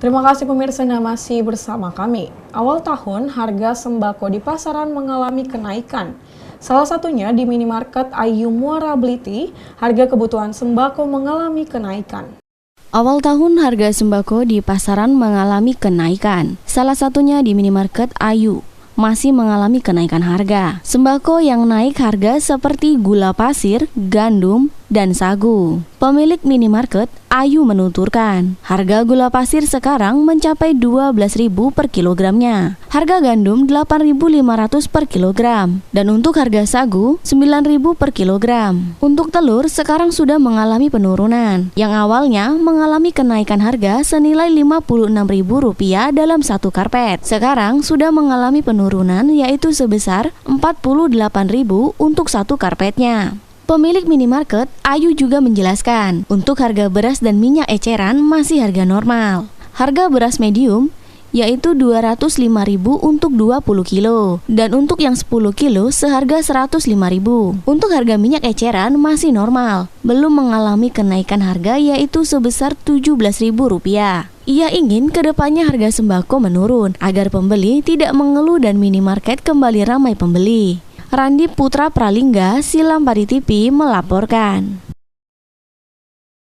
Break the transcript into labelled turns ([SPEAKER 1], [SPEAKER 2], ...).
[SPEAKER 1] Terima kasih pemirsa yang masih bersama kami. Awal tahun, harga sembako di pasaran mengalami kenaikan. Salah satunya di minimarket Ayu Muara Bliti, harga kebutuhan sembako mengalami kenaikan.
[SPEAKER 2] Awal tahun harga sembako di pasaran mengalami kenaikan. Salah satunya di minimarket Ayu masih mengalami kenaikan harga. Sembako yang naik harga seperti gula pasir, gandum, dan sagu. Pemilik minimarket Ayu menuturkan, harga gula pasir sekarang mencapai 12.000 per kilogramnya. Harga gandum 8.500 per kilogram. Dan untuk harga sagu 9.000 per kilogram. Untuk telur sekarang sudah mengalami penurunan. Yang awalnya mengalami kenaikan harga senilai Rp56.000 dalam satu karpet. Sekarang sudah mengalami penurunan yaitu sebesar Rp48.000 untuk satu karpetnya. Pemilik minimarket Ayu juga menjelaskan, untuk harga beras dan minyak eceran masih harga normal. Harga beras medium yaitu Rp205.000 untuk 20 kilo dan untuk yang 10 kilo seharga Rp105.000. Untuk harga minyak eceran masih normal, belum mengalami kenaikan harga yaitu sebesar Rp17.000. Ia ingin kedepannya harga sembako menurun agar pembeli tidak mengeluh dan minimarket kembali ramai pembeli. Randi Putra Pralingga, Silam Padi TV melaporkan.